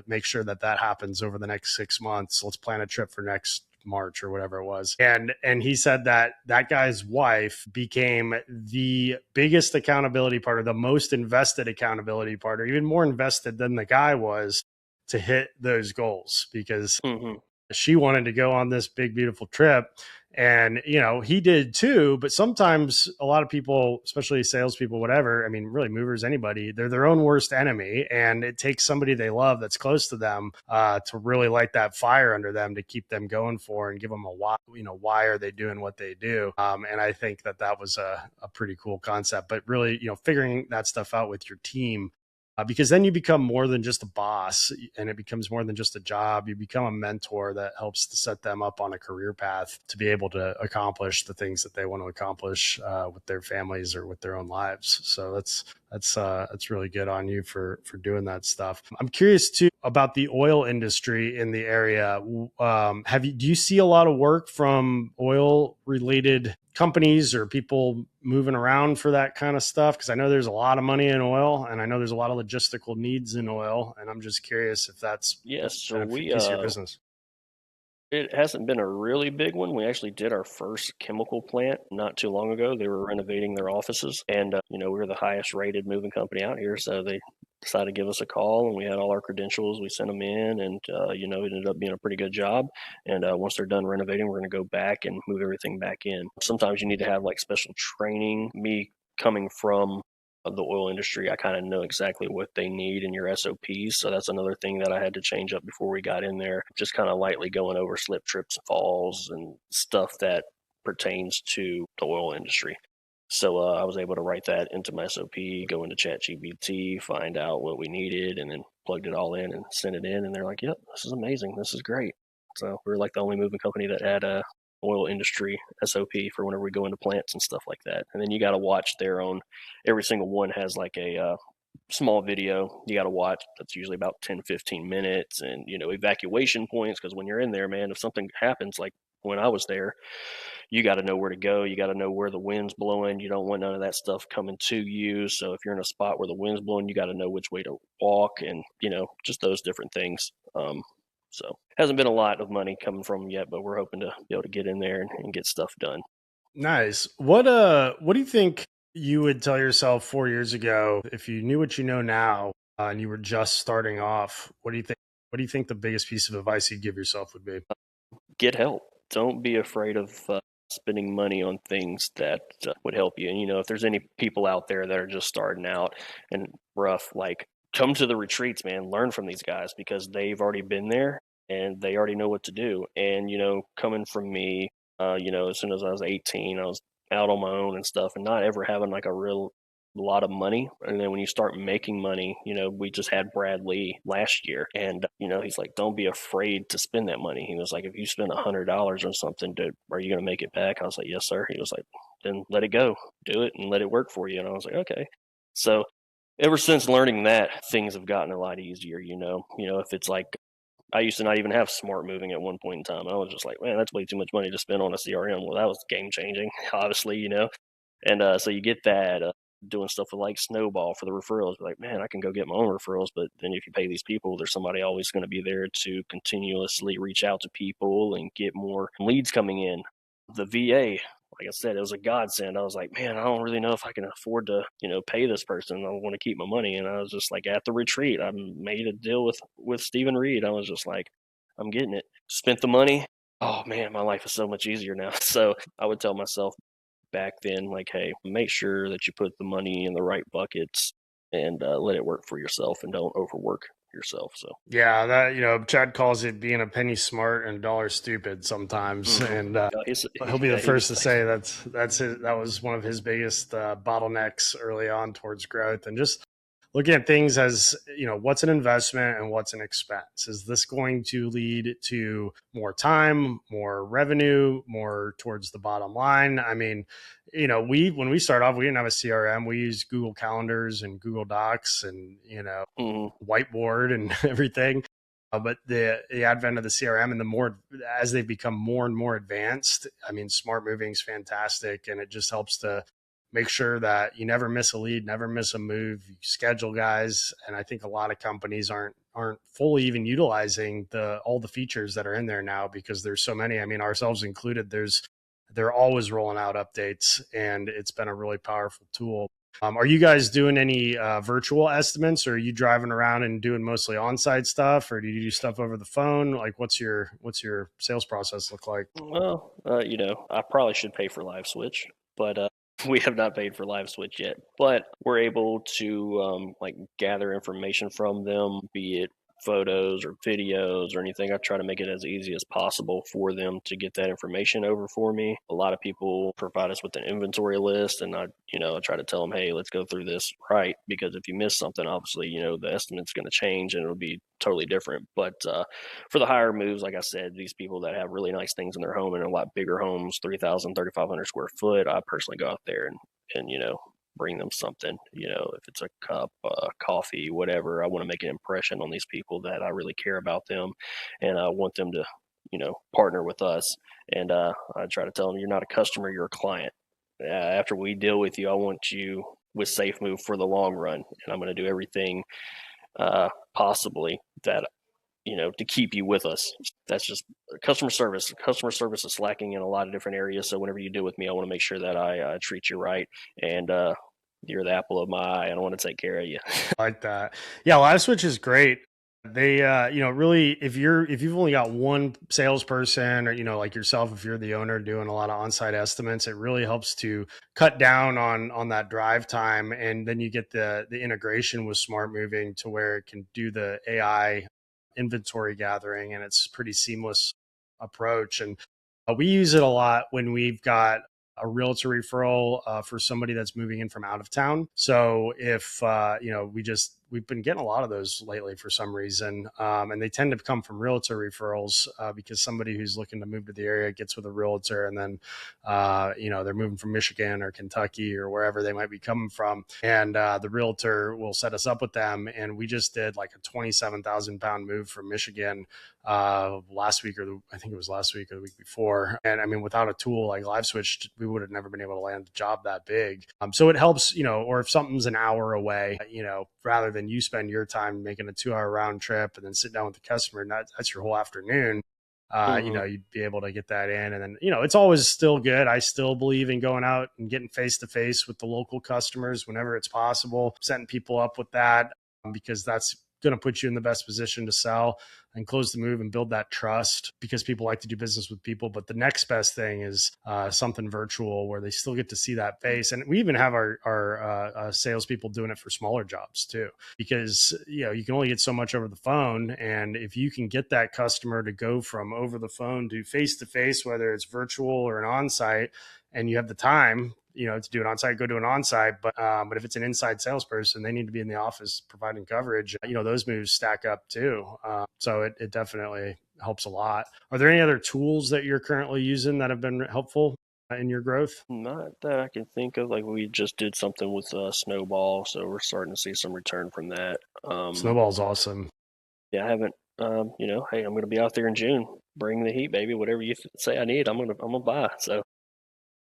make sure that happens over the next 6 months. Let's plan a trip for next March or whatever it was." And he said that guy's wife became the biggest accountability partner, the most invested accountability partner, even more invested than the guy was to hit those goals, because she wanted to go on this big, beautiful trip. And, he did too. But sometimes a lot of people, especially salespeople, whatever, I mean, really movers, anybody, they're their own worst enemy. And it takes somebody they love that's close to them to really light that fire under them to keep them going for and give them a why, why are they doing what they do? And I think that was a pretty cool concept. But really, figuring that stuff out with your team, because then you become more than just a boss, and it becomes more than just a job. You become a mentor that helps to set them up on a career path to be able to accomplish the things that they want to accomplish with their families or with their own lives. So that's really good on you for doing that stuff. I'm curious too about the oil industry in the area. Do you see a lot of work from oil related companies or people moving around for that kind of stuff? Because I know there's a lot of money in oil, and I know there's a lot of logistical needs in oil, and I'm just curious if that's yes, so been a piece of your business. it hasn't been a really big one. We actually did our first chemical plant not too long ago. They were renovating their offices, and we were the highest rated moving company out here, so they decided to give us a call, and we had all our credentials. We sent them in, and it ended up being a pretty good job. And once they're done renovating, we're going to go back and move everything back in. Sometimes you need to have like special training. Me coming from the oil industry, I kind of know exactly what they need in your SOPs. So that's another thing that I had to change up before we got in there. Just kind of lightly going over slip, trips, and falls and stuff that pertains to the oil industry. So I was able to write that into my SOP, go into ChatGPT, find out what we needed, and then plugged it all in and sent it in. And they're like, "Yep, this is amazing. This is great." So we were like the only moving company that had a oil industry SOP for whenever we go into plants and stuff like that. And then you got to watch their own. Every single one has like a small video you got to watch that's usually about 10-15 minutes, and evacuation points, because when you're in there, man, if something happens like when I was there, you got to know where to go. You got to know where the wind's blowing. You don't want none of that stuff coming to you. So if you're in a spot where the wind's blowing, you got to know which way to walk, and just those different things. So hasn't been a lot of money coming from them yet, but we're hoping to be able to get in there and get stuff done. Nice. What do you think you would tell yourself 4 years ago if you knew what you know now, and you were just starting off? What do you think? What do you think the biggest piece of advice you'd give yourself would be? Get help. Don't be afraid of spending money on things that would help you. And if there's any people out there that are just starting out and rough, like, come to the retreats, man. Learn from these guys, because they've already been there and they already know what to do. And coming from me, as soon as I was 18, I was out on my own and stuff, and not ever having like a real lot of money. And then when you start making money, we just had Brad Lee last year, and he's like, "Don't be afraid to spend that money." He was like, "If you spend $100 on something, are you going to make it back?" I was like, "Yes, sir." He was like, "Then let it go, do it, and let it work for you." And I was like, "Okay." So ever since learning that, things have gotten a lot easier. If it's like I used to not even have smart moving at one point in time. I was just like, man, that's way too much money to spend on a CRM. Well, that was game changing, obviously, And so you get that doing stuff with like Snowball for the referrals. Like, man, I can go get my own referrals, but then if you pay these people, there's somebody always going to be there to continuously reach out to people and get more leads coming in. The VA, like I said, it was a godsend. I was like, man, I don't really know if I can afford to, pay this person. I want to keep my money. And I was just like, at the retreat, I made a deal with Stephen Reed. I was just like, I'm getting it. Spent the money. Oh man, my life is so much easier now. So I would tell myself back then, like, hey, make sure that you put the money in the right buckets and let it work for yourself and don't overwork yourself. So Yeah, that Chad calls it being a penny smart and a dollar stupid sometimes, and he'll be the he first was to like, say that was one of his biggest bottlenecks early on towards growth, and just looking at things as, what's an investment and what's an expense. Is this going to lead to more time, more revenue, more towards the bottom line? I mean, when we started off, we didn't have a CRM. We used Google Calendars and Google Docs and whiteboard and everything. But the advent of the CRM and the more as they've become more and more advanced, I mean, smart moving is fantastic, and it just helps to make sure that you never miss a lead, never miss a move. You schedule guys, and I think a lot of companies aren't fully even utilizing all the features that are in there now because there's so many. I mean, ourselves included. They're always rolling out updates, and it's been a really powerful tool. Are you guys doing any virtual estimates, or are you driving around and doing mostly on-site stuff, or do you do stuff over the phone? Like, what's your sales process look like? well, I probably should pay for Live Switch, but we have not paid for Live Switch yet. But we're able to like gather information from them, be it photos or videos or anything. I try to make it as easy as possible for them to get that information over for me. A lot of people provide us with an inventory list, and I try to tell them, hey, let's go through this right, because if you miss something, obviously, the estimate's going to change and it'll be totally different. But for the higher moves, like I said, these people that have really nice things in their home and a lot bigger homes, 3,000, 3,500 square foot, I personally go out there and bring them something, if it's a cup, coffee, whatever. I want to make an impression on these people that I really care about them, and I want them to, partner with us. And I try to tell them, you're not a customer, you're a client. After we deal with you, I want you with Safemove for the long run, and I'm going to do everything possibly that to keep you with us. That's just customer service. Customer service is lacking in a lot of different areas. So whenever you deal with me, I want to make sure that I treat you right, and you're the apple of my eye, and I want to take care of you. I like that. Yeah, Live Switch is great. They, really, if you've only got one salesperson, or like yourself, if you're the owner doing a lot of on-site estimates, it really helps to cut down on that drive time, and then you get the integration with Smart Moving to where it can do the AI inventory gathering, and it's pretty seamless approach. And we use it a lot when we've got a realtor referral for somebody that's moving in from out of town. So if we've been getting a lot of those lately for some reason, and they tend to come from realtor referrals because somebody who's looking to move to the area gets with a realtor, and then they're moving from Michigan or Kentucky or wherever they might be coming from, and the realtor will set us up with them. And we just did like a 27,000 pound move from Michigan last week, I think it was last week or the week before. And I mean, without a tool like Live Switch, we would have never been able to land a job that big. So it helps, or if something's an hour away, rather than you spend your time making a 2-hour round trip and then sit down with the customer, and that's your whole afternoon. You'd be able to get that in. And then, it's always still good. I still believe in going out and getting face to face with the local customers whenever it's possible, setting people up with that, because that's going to put you in the best position to sell and close the move and build that trust, because people like to do business with people. But the next best thing is something virtual where they still get to see that face. And we even have our salespeople doing it for smaller jobs too, because you can only get so much over the phone. And if you can get that customer to go from over the phone to face, whether it's virtual or an on-site, and you have the time, to do an on-site, go to an on-site. But if it's an inside salesperson, they need to be in the office providing coverage. Those moves stack up too. So it definitely helps a lot. Are there any other tools that you're currently using that have been helpful in your growth? Not that I can think of. Like, we just did something with Snowball, so we're starting to see some return from that. Snowball's awesome. Yeah, I haven't hey, I'm going to be out there in June. Bring the heat, baby. Whatever you say I need, I'm gonna buy. So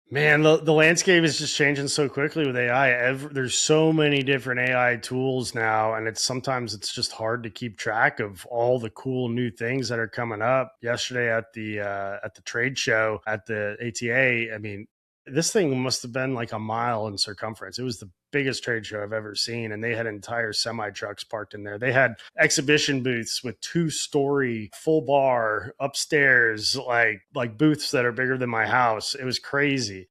Man, the landscape is just changing so quickly with AI. There's so many different AI tools now, and sometimes it's just hard to keep track of all the cool new things that are coming up. Yesterday at the trade show at the ATA, I mean, this thing must have been like a mile in circumference. It was the biggest trade show I've ever seen, and they had entire semi trucks parked in there. They had exhibition booths with 2-story full bar upstairs, like booths that are bigger than my house. It was crazy.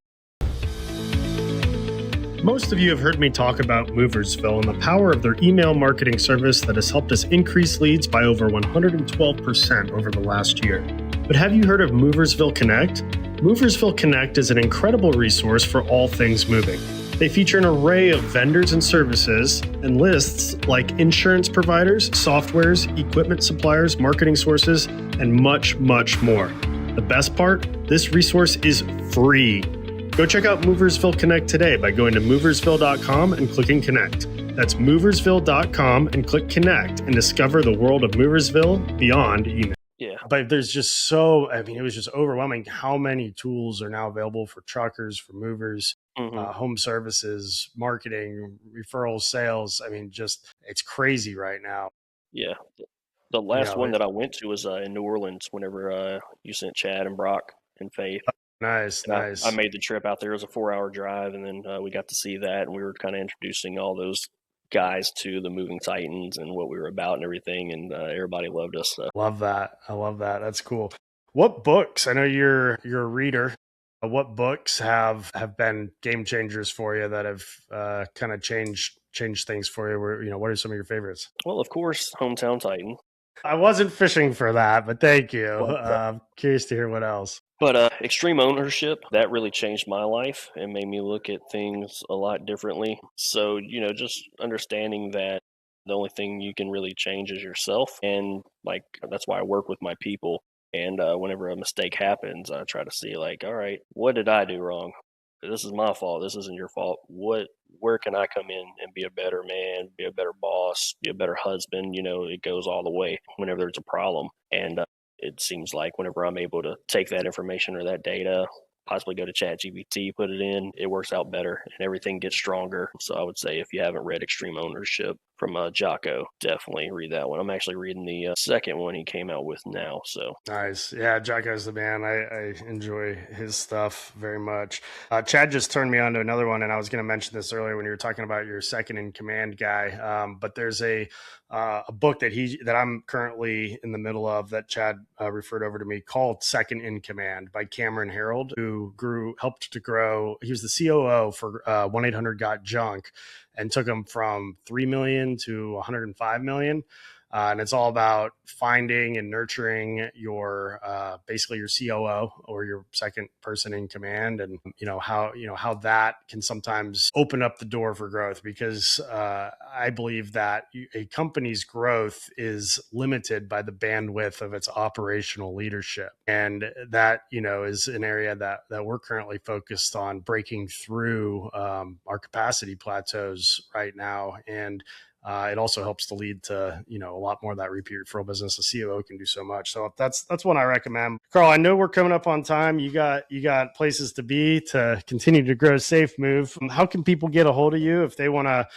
Most of you have heard me talk about Moversville and the power of their email marketing service that has helped us increase leads by over 112% over the last year. But have you heard of Moversville Connect? Moversville Connect is an incredible resource for all things moving. They feature an array of vendors and services and lists like insurance providers, softwares, equipment suppliers, marketing sources, and much, much more. The best part? This resource is free. Go check out Moversville Connect today by going to moversville.com and clicking Connect. That's moversville.com and click Connect and discover the world of Moversville beyond email. yeah, But there's just it was just overwhelming how many tools are now available for truckers, for movers, home services, marketing, referrals, sales. I mean, it's crazy right now. yeah. The last one that I went to was in New Orleans. Whenever you sent Chad and Brock and Faith. Nice, And I nice. made the trip out there. It was a 4-hour drive, and then we got to see that, and we were kind of introducing all those guys to the Moving Titans and what we were about and everything, and everybody loved us. So. Love that. I love that. That's cool. What books? I know you're a reader. What books have been game changers for you that have kind of changed things for you? What are some of your favorites? Well, of course, Hometown Titan. I wasn't fishing for that, but thank you. But, Curious to hear what else. Extreme Ownership, that really changed my life and made me look at things a lot differently. So, just understanding that the only thing you can really change is yourself. And like, that's why I work with my people. And whenever a mistake happens, I try to see, like, all right, what did I do wrong? This is my fault. This isn't your fault. Where can I come in and be a better man, be a better boss, be a better husband? It goes all the way whenever there's a problem. And it seems like whenever I'm able to take that information or that data, possibly go to ChatGPT, put it in, it works out better and everything gets stronger. So I would say if you haven't read Extreme Ownership from Jocko, definitely read that one. I'm actually reading the second one he came out with now. So Nice. Yeah, Jocko's the man. I enjoy his stuff very much. Chad just turned me on to another one, and I was going to mention this earlier when you were talking about your second in command guy. But there's a book that I'm currently in the middle of that Chad referred over to me called Second in Command by Cameron Harold, who helped to grow. He was the COO for 1-800-GOT-JUNK and took them from 3 million to 105 million. And it's all about finding and nurturing your basically your COO or your second person in command, and how that can sometimes open up the door for growth. Because I believe that a company's growth is limited by the bandwidth of its operational leadership, and that is an area that we're currently focused on breaking through our capacity plateaus right now. And it also helps to lead to a lot more of that repeat referral business. The COO can do so much. So that's one I recommend. Carl, I know we're coming up on time. You got places to be to continue to grow Safemove. How can people get a hold of you if they want to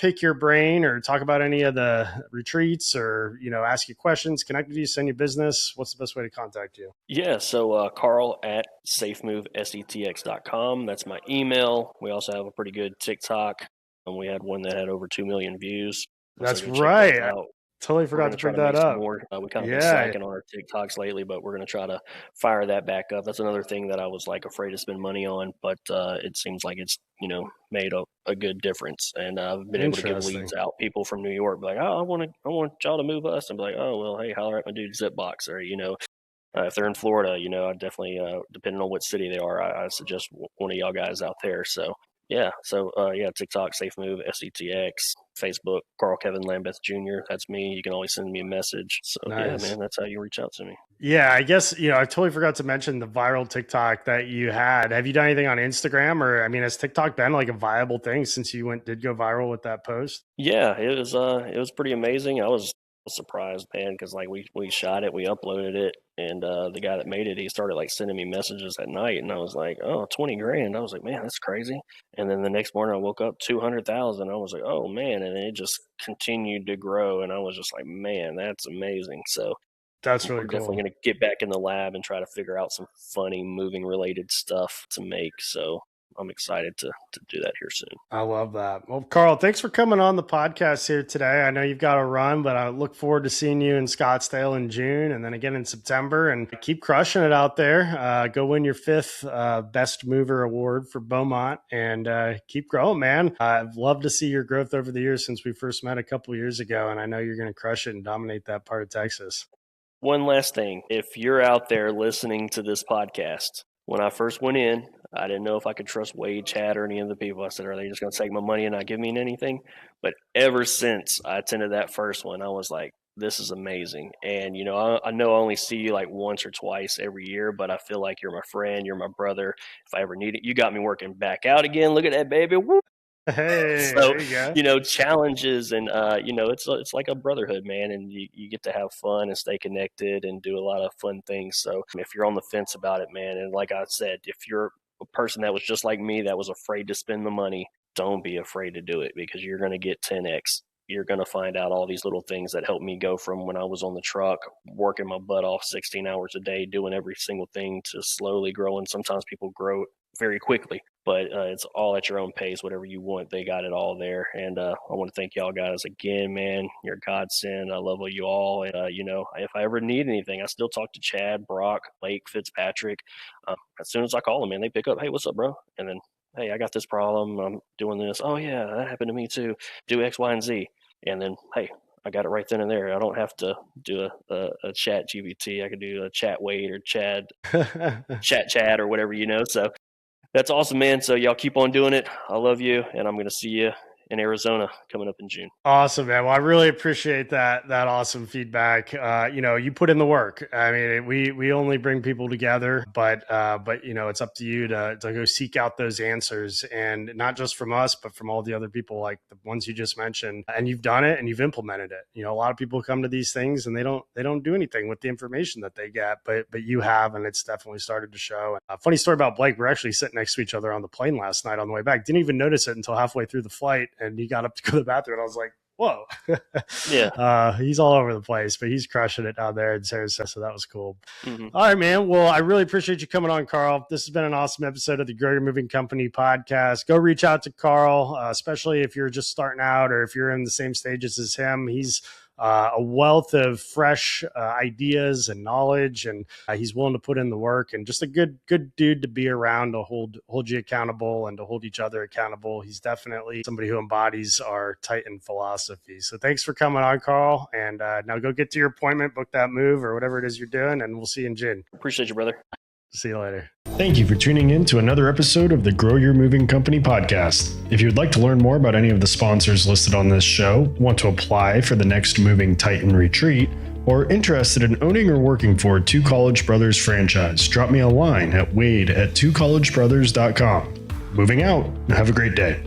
pick your brain or talk about any of the retreats, or ask you questions, connect with you, send you business? What's the best way to contact you? yeah, so Carl at SafemoveSETX.com. That's my email. We also have a pretty good TikTok. And we had one that had over 2 million views. That's right. I Out. totally forgot to bring that up. More. We kind of been slacking on our TikToks lately, but we're going to try to fire that back up. That's another thing that I was afraid to spend money on, but it seems like it's made a good difference, and I've been able to give leads out. People from New York be like, oh, I want y'all to move us, and be like, oh well, hey, holler at my dude Zipbox, or if they're in Florida, I definitely depending on what city they are, I suggest one of y'all guys out there. So. Yeah. So, TikTok, Safemove SETX, Facebook, Carl Kevin Lambeth Jr. That's me. You can always send me a message. So, nice. Yeah, man, that's how you reach out to me. Yeah, I guess, I totally forgot to mention the viral TikTok that you had. Have you done anything on Instagram, or, has TikTok been like a viable thing since you did go viral with that post? Yeah, it was pretty amazing. I was surprised, man, because like we shot it, we uploaded it, and the guy that made it, he started like sending me messages at night, and I was like, oh, 20 grand. I was like, man, that's crazy. And then the next morning I woke up 200,000. I was like, oh man, and then it just continued to grow, and I was just like, man, that's amazing. So That's really we're definitely cool. going to get back in the lab and try to figure out some funny moving related stuff to make. So I'm excited to do that here soon. I love that. Well, Carl, thanks for coming on the podcast here today. I know you've got to run, but I look forward to seeing you in Scottsdale in June and then again in September, and keep crushing it out there. Go win your 5th Best Mover Award for Beaumont, and keep growing, man. I've loved to see your growth over the years since we first met a couple of years ago, and I know you're going to crush it and dominate that part of Texas. One last thing. If you're out there listening to this podcast, when I first went in, I didn't know if I could trust Wade, Chad, or any of the people. I said, are they just going to take my money and not give me anything? But ever since I attended that first one, I was like, this is amazing. And, you know, I know I only see you like once or twice every year, but I feel like you're my friend. You're my brother. If I ever need it, you got me working back out again. Look at that, baby. Woo! Hey, So, there you go. you know, challenges and, you know, it's like a brotherhood, man. And you get to have fun and stay connected and do a lot of fun things. So if you're on the fence about it, man, and like I said, if you're a person that was just like me, that was afraid to spend the money, don't be afraid to do it, because you're going to get 10X. You're going to find out all these little things that helped me go from when I was on the truck, working my butt off 16 hours a day, doing every single thing, to slowly growing. Sometimes people grow very quickly, but it's all at your own pace. Whatever you want, they got it all there. And I want to thank y'all guys again, man. You're a godsend. I love you all. And, you know, if I ever need anything, I still talk to Chad, Brock, Blake, Fitzpatrick. As soon as I call them, man, they pick up, hey, what's up, bro? And then, hey, I got this problem. I'm doing this. Oh, yeah, that happened to me too. Do X, Y, and Z. And then, hey, I got it right then and there. I don't have to do a chat GBT. I can do a chat Wade or chat or whatever, you know. So that's awesome, man. So y'all keep on doing it. I love you, and I'm going to see you in Arizona coming up in June. Awesome, man. Well, I really appreciate that awesome feedback. You know, you put in the work. I mean, we only bring people together, but you know, it's up to you to go seek out those answers, and not just from us, but from all the other people, like the ones you just mentioned. And you've done it and you've implemented it. You know, a lot of people come to these things and they don't do anything with the information that they get, but you have, and it's definitely started to show. Funny story about Blake. We're actually sitting next to each other on the plane last night on the way back. Didn't even notice it until halfway through the flight. And he got up to go to the bathroom, and I was like, whoa. Yeah. He's all over the place, but he's crushing it down there in Sarasota, so that was cool. Mm-hmm. All right, man. Well, I really appreciate you coming on, Carl. This has been an awesome episode of the Grow Your Moving Company podcast. Go reach out to Carl, especially if you're just starting out or if you're in the same stages as him. He's a wealth of fresh ideas and knowledge, and he's willing to put in the work, and just a good dude to be around, to hold you accountable and to hold each other accountable. He's definitely somebody who embodies our Titan philosophy. So thanks for coming on, Carl, and now go get to your appointment, book that move or whatever it is you're doing, and we'll see you in June. Appreciate you, brother. See you later. Thank you for tuning in to another episode of the Grow Your Moving Company podcast. If you'd like to learn more about any of the sponsors listed on this show, want to apply for the next Moving Titan retreat, or interested in owning or working for Two College Brothers franchise, drop me a line at wade@twocollegebrothers.com. Moving out. Have a great day.